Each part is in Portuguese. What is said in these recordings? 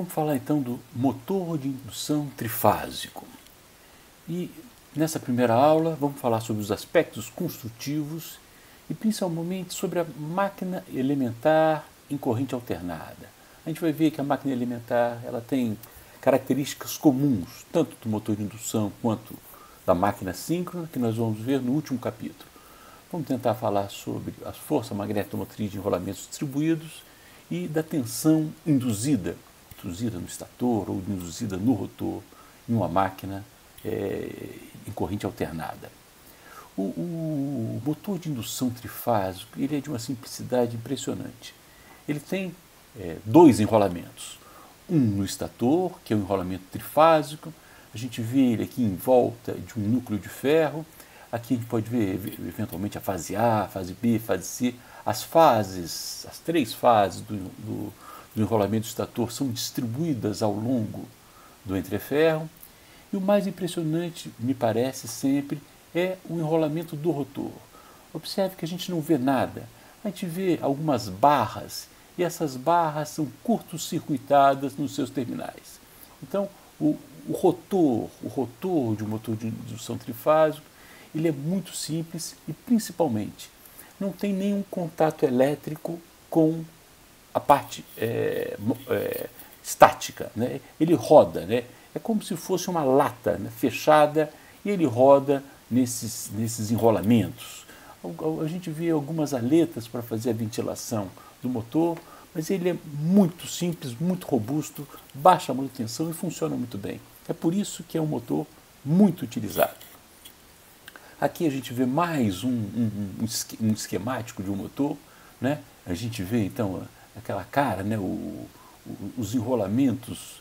Vamos falar então do motor de indução trifásico. E nessa primeira aula vamos falar sobre os aspectos construtivos e principalmente sobre a máquina elementar em corrente alternada. A gente vai ver que a máquina elementar ela tem características comuns, tanto do motor de indução quanto da máquina síncrona, que nós vamos ver no último capítulo. Vamos tentar falar sobre a força magnetomotriz de enrolamentos distribuídos e da tensão induzida no estator ou induzida no rotor em uma máquina em corrente alternada. O motor de indução trifásico ele é de uma simplicidade impressionante. Ele tem dois enrolamentos. Um no estator, que é o enrolamento trifásico. A gente vê ele aqui em volta de um núcleo de ferro. Aqui a gente pode ver eventualmente a fase A, a fase B, a fase C. As três fases do enrolamento do estator são distribuídas ao longo do entreferro. E o mais impressionante, me parece sempre, é o enrolamento do rotor. Observe que a gente não vê nada. A gente vê algumas barras e essas barras são curto-circuitadas nos seus terminais. Então, o rotor de um motor de indução trifásico, ele é muito simples e, principalmente, não tem nenhum contato elétrico com a parte estática, né? Ele roda, né? É como se fosse uma lata, né, fechada, e ele roda nesses enrolamentos. A gente vê algumas aletas para fazer a ventilação do motor, mas ele é muito simples, muito robusto, baixa manutenção e funciona muito bem. É por isso que é um motor muito utilizado. Aqui a gente vê mais um esquemático de um motor, né? A gente vê então aquela cara, né? Os enrolamentos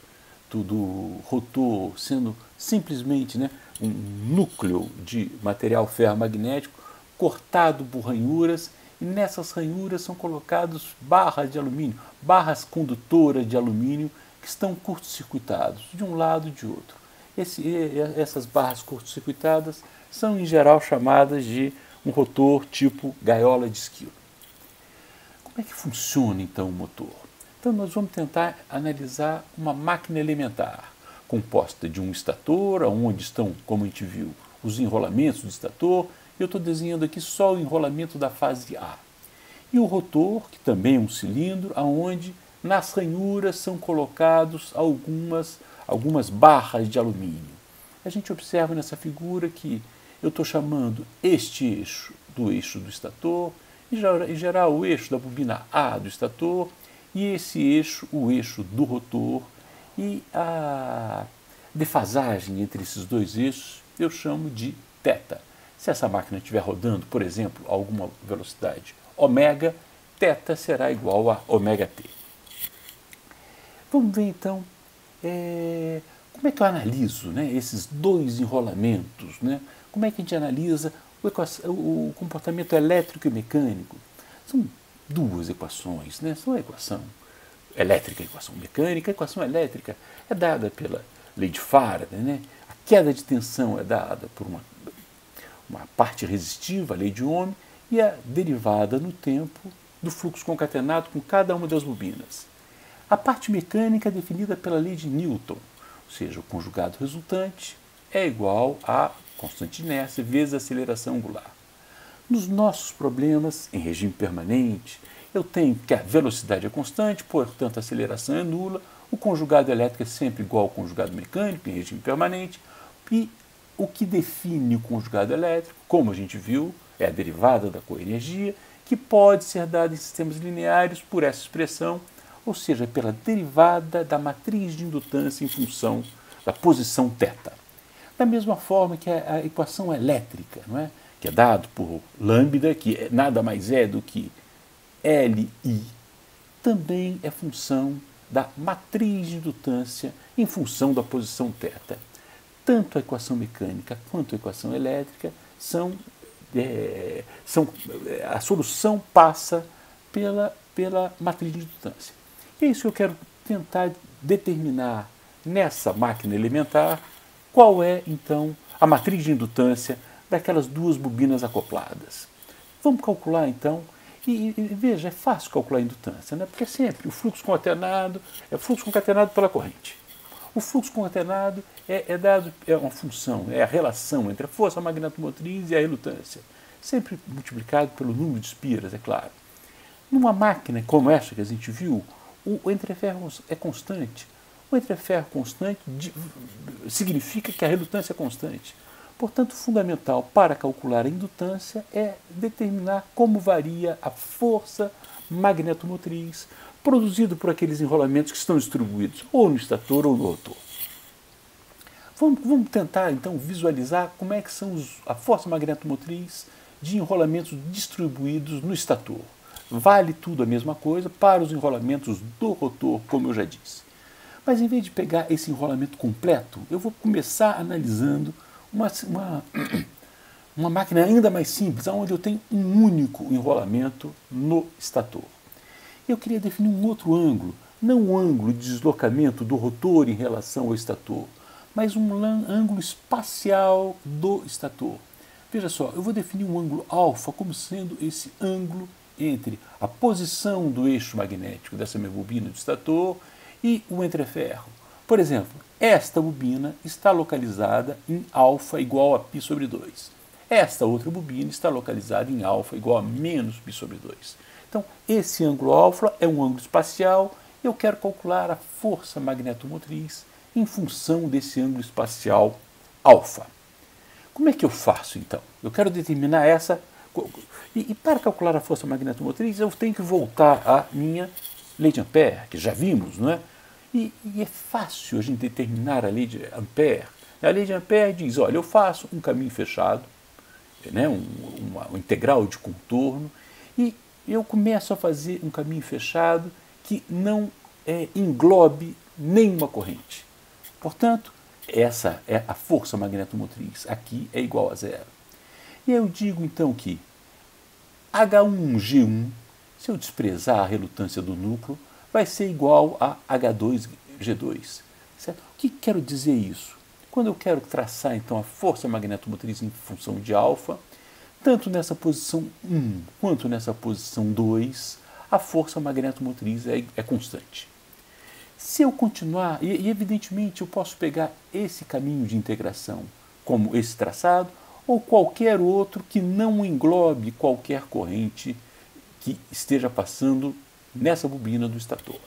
do rotor sendo simplesmente, né, um núcleo de material ferromagnético cortado por ranhuras, e nessas ranhuras são colocadas barras de alumínio, barras condutoras de alumínio que estão curto-circuitados de um lado e de outro. Essas barras curto-circuitadas são em geral chamadas de um rotor tipo gaiola de esquilo. Como é que funciona então o motor? Então nós vamos tentar analisar uma máquina elementar, composta de um estator, onde estão, como a gente viu, os enrolamentos do estator. Eu estou desenhando aqui só o enrolamento da fase A. E o rotor, que também é um cilindro, onde nas ranhuras são colocados algumas barras de alumínio. A gente observa nessa figura que eu estou chamando este eixo do estator, em geral o eixo da bobina A do estator, e esse eixo, o eixo do rotor, e a defasagem entre esses dois eixos eu chamo de θ. Se essa máquina estiver rodando, por exemplo, a alguma velocidade ômega, θ será igual a ômega-t. Vamos ver então como é que eu analiso, né, esses dois enrolamentos, né? Como é que a gente analisa o comportamento elétrico e mecânico. São duas equações, né? São a equação elétrica e a equação mecânica. A equação elétrica é dada pela lei de Faraday, né? A queda de tensão é dada por uma parte resistiva, a lei de Ohm, e a derivada no tempo do fluxo concatenado com cada uma das bobinas. A parte mecânica é definida pela lei de Newton, ou seja, o conjugado resultante é igual a constante de inércia vezes a aceleração angular. Nos nossos problemas em regime permanente, eu tenho que a velocidade é constante, portanto a aceleração é nula, o conjugado elétrico é sempre igual ao conjugado mecânico em regime permanente, e o que define o conjugado elétrico, como a gente viu, é a derivada da coenergia, que pode ser dada em sistemas lineares por essa expressão, ou seja, pela derivada da matriz de indutância em função da posição θ. Da mesma forma que a equação elétrica, não é? Que é dado por lambda, que nada mais é do que Li, também é função da matriz de indutância em função da posição θ. Tanto a equação mecânica quanto a equação elétrica a solução passa pela matriz de indutância. E é isso que eu quero tentar determinar nessa máquina elementar qual é, então, a matriz de indutância daquelas duas bobinas acopladas. Vamos calcular, então, E veja, é fácil calcular a indutância, né? Porque sempre o fluxo concatenado é fluxo concatenado pela corrente. O fluxo concatenado é uma função, é a relação entre a força magnetomotriz e a relutância, sempre multiplicado pelo número de espiras, é claro. Numa máquina como esta que a gente viu, o entreferro é constante. O entreferro constante significa que a relutância é constante. Portanto, fundamental para calcular a indutância é determinar como varia a força magnetomotriz produzida por aqueles enrolamentos que estão distribuídos ou no estator ou no rotor. Vamos tentar, então, visualizar como é que são a força magnetomotriz de enrolamentos distribuídos no estator. Vale tudo a mesma coisa para os enrolamentos do rotor, como eu já disse. Mas, em vez de pegar esse enrolamento completo, eu vou começar analisando uma máquina ainda mais simples, onde eu tenho um único enrolamento no estator. Eu queria definir um outro ângulo, não o ângulo de deslocamento do rotor em relação ao estator, mas um ângulo espacial do estator. Veja só, eu vou definir um ângulo alfa como sendo esse ângulo entre a posição do eixo magnético dessa minha bobina do estator e o entreferro. Por exemplo, esta bobina está localizada em alfa igual a π sobre 2. Esta outra bobina está localizada em alfa igual a menos π sobre 2. Então, esse ângulo alfa é um ângulo espacial e eu quero calcular a força magnetomotriz em função desse ângulo espacial alfa. Como é que eu faço, então? Eu quero determinar essa... E para calcular a força magnetomotriz, eu tenho que voltar à minha lei de Ampère, que já vimos, não é? E é fácil a gente determinar a lei de Ampère. A lei de Ampère diz, olha, eu faço um caminho fechado, né, uma integral de contorno, e eu começo a fazer um caminho fechado que não englobe nenhuma corrente. Portanto, essa é a força magnetomotriz. Aqui é igual a zero. E eu digo, então, que H1G1, se eu desprezar a relutância do núcleo, vai ser igual a H2G2. Certo? O que quero dizer isso? Quando eu quero traçar, então, a força magnetomotriz em função de alfa, tanto nessa posição 1 quanto nessa posição 2, a força magnetomotriz é constante. Se eu continuar, e evidentemente eu posso pegar esse caminho de integração como esse traçado, ou qualquer outro que não englobe qualquer corrente que esteja passando nessa bobina do estator.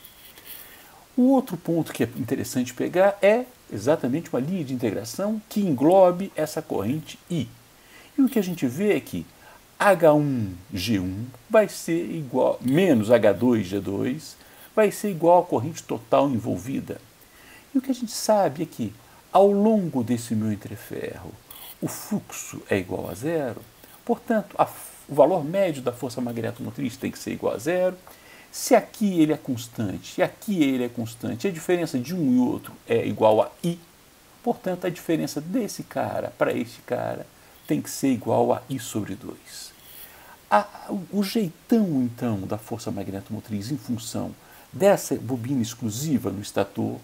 O outro ponto que é interessante pegar é exatamente uma linha de integração que englobe essa corrente I. E o que a gente vê é que H1G1 vai ser igual, menos H2G2, vai ser igual à corrente total envolvida. E o que a gente sabe é que, ao longo desse meu entreferro, o fluxo é igual a zero, portanto, o valor médio da força magnetomotriz tem que ser igual a zero. Se aqui ele é constante e aqui ele é constante, a diferença de um e outro é igual a I, portanto, a diferença desse cara para este cara tem que ser igual a I sobre 2. O jeitão, então, da força magnetomotriz em função dessa bobina exclusiva no estator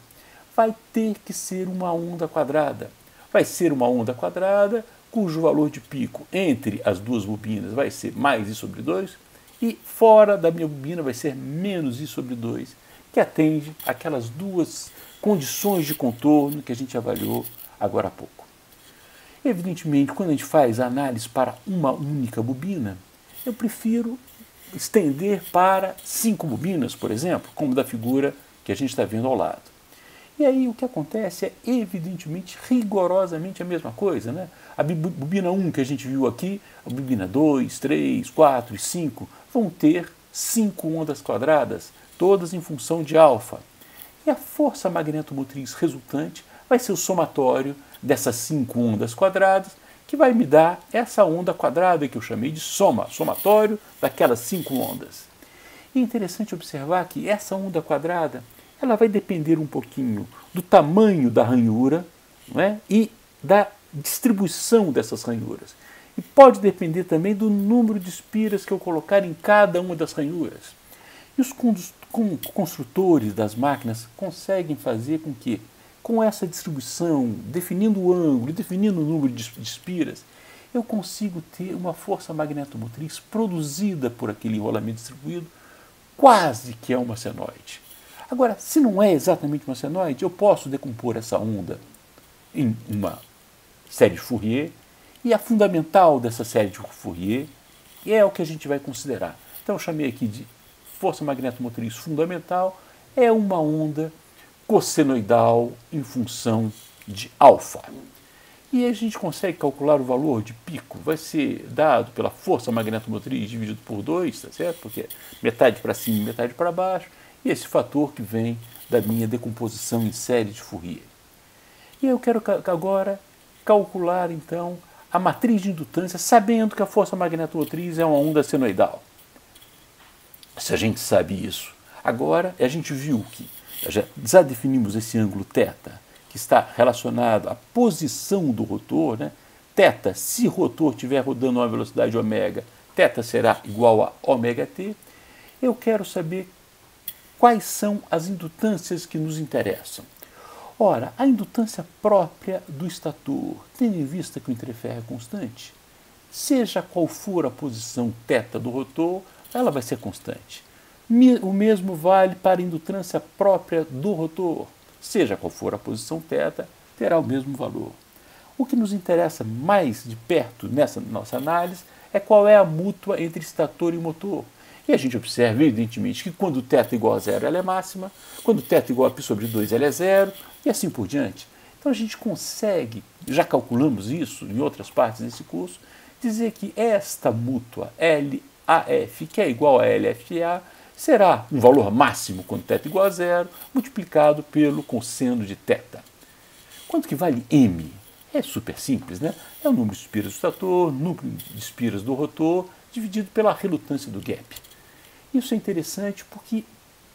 vai ter que ser uma onda quadrada. Vai ser uma onda quadrada cujo valor de pico entre as duas bobinas vai ser mais I sobre 2 e fora da minha bobina vai ser menos I sobre 2, que atende aquelas duas condições de contorno que a gente avaliou agora há pouco. Evidentemente, quando a gente faz a análise para uma única bobina, eu prefiro estender para 5 bobinas, por exemplo, como da figura que a gente está vendo ao lado. E aí o que acontece é, evidentemente, rigorosamente a mesma coisa, né? A bobina 1 que a gente viu aqui, a bobina 2, 3, 4 e 5 vão ter 5 ondas quadradas, todas em função de alfa. E a força magnetomotriz resultante vai ser o somatório dessas 5 ondas quadradas, que vai me dar essa onda quadrada que eu chamei de somatório daquelas 5 ondas. E é interessante observar que essa onda quadrada ela vai depender um pouquinho do tamanho da ranhura, não é? E da distribuição dessas ranhuras. E pode depender também do número de espiras que eu colocar em cada uma das ranhuras. E os construtores das máquinas conseguem fazer com que, com essa distribuição, definindo o ângulo, definindo o número de espiras, eu consigo ter uma força magnetomotriz produzida por aquele enrolamento distribuído, quase que é uma senoide. Agora, se não é exatamente uma senoide, eu posso decompor essa onda em uma série de Fourier, e a fundamental dessa série de Fourier é o que a gente vai considerar. Então eu chamei aqui de força magnetomotriz fundamental, é uma onda cossenoidal em função de alfa. E a gente consegue calcular o valor de pico, vai ser dado pela força magnetomotriz dividido por 2, tá certo? Porque metade para cima e metade para baixo, e esse fator que vem da minha decomposição em série de Fourier. E eu quero agora calcular, então, a matriz de indutância, sabendo que a força magnetomotriz é uma onda senoidal. Se a gente sabe isso, agora a gente viu que já definimos esse ângulo θ, que está relacionado à posição do rotor, né? Θ, se o rotor estiver rodando a uma velocidade ômega, θ será igual a ômega-t. Eu quero saber quais são as indutâncias que nos interessam. Ora, a indutância própria do estator, tendo em vista que o interferro é constante, seja qual for a posição θ do rotor, ela vai ser constante. O mesmo vale para a indutância própria do rotor. Seja qual for a posição θ, terá o mesmo valor. O que nos interessa mais de perto nessa nossa análise é qual é a mútua entre estator e motor. E a gente observa, evidentemente, que quando θ é igual a zero, ela é máxima, quando θ é igual a π sobre 2, ela é zero, e assim por diante. Então a gente consegue, já calculamos isso em outras partes desse curso, dizer que esta mútua LAF, que é igual a LFA, será um valor máximo quando θ é igual a zero, multiplicado pelo cosseno de θ. Quanto que vale M? É super simples, né? É o número de espiras do estator, número de espiras do rotor, dividido pela relutância do gap. Isso é interessante porque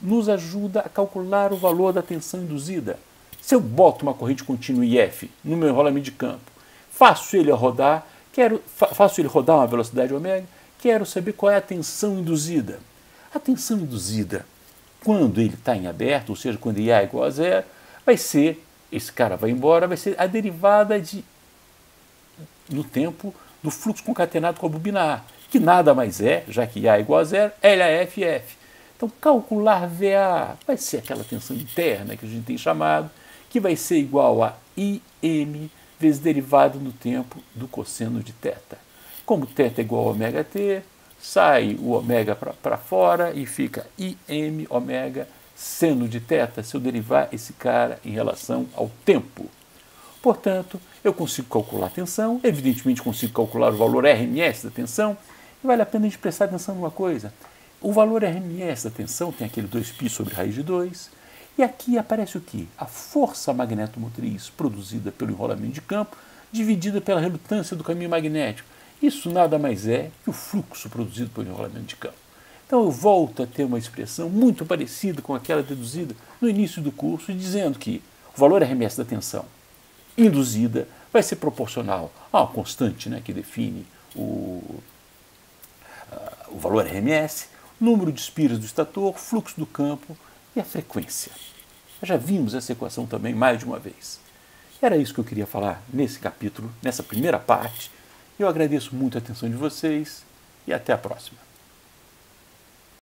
nos ajuda a calcular o valor da tensão induzida. Se eu boto uma corrente contínua IF no meu enrolamento de campo, faço ele rodar a uma velocidade ômega, quero saber qual é a tensão induzida. A tensão induzida, quando ele está em aberto, ou seja, quando IA é igual a zero, vai ser, esse cara vai embora, vai ser a derivada no tempo do fluxo concatenado com a bobina A, que nada mais é, já que IA é igual a zero, LAFF. Então, calcular VA vai ser aquela tensão interna que a gente tem chamado, que vai ser igual a IM vezes derivada no tempo do cosseno de θ. Como θ é igual a ômega-t, sai o ômega para fora e fica IM ômega seno de θ, se eu derivar esse cara em relação ao tempo. Portanto, eu consigo calcular a tensão, evidentemente consigo calcular o valor RMS da tensão, e vale a pena a gente prestar atenção numa coisa. O valor RMS da tensão tem aquele 2π sobre raiz de 2, e aqui aparece o quê? A força magnetomotriz produzida pelo enrolamento de campo, dividida pela relutância do caminho magnético. Isso nada mais é que o fluxo produzido pelo enrolamento de campo. Então eu volto a ter uma expressão muito parecida com aquela deduzida no início do curso, dizendo que o valor RMS da tensão induzida vai ser proporcional a uma constante, né, que define o valor RMS, número de espiras do estator, fluxo do campo e a frequência. Já vimos essa equação também mais de uma vez. Era isso que eu queria falar nesse capítulo, nessa primeira parte. Eu agradeço muito a atenção de vocês e até a próxima.